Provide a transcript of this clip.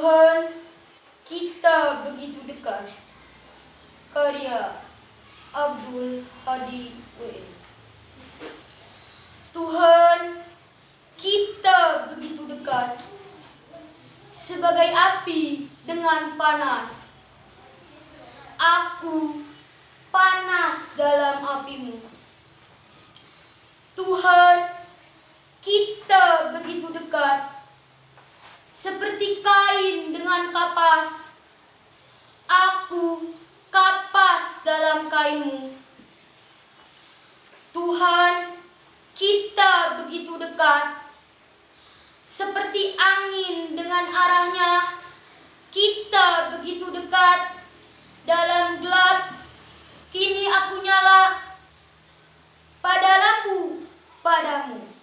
Tuhan, kita begitu dekat. Karya Abdul Hadi W. Tuhan, kita begitu dekat. Sebagai api dengan panas. Aku panas dalam apimu. Tuhan, kita begitu dekat. Seperti kain dengan kapas. Aku kapas dalam kainmu. Tuhan, kita begitu dekat. Seperti angin dengan arahnya. Kita begitu dekat. Dalam gelap, kini aku nyala. Padahal aku padamu.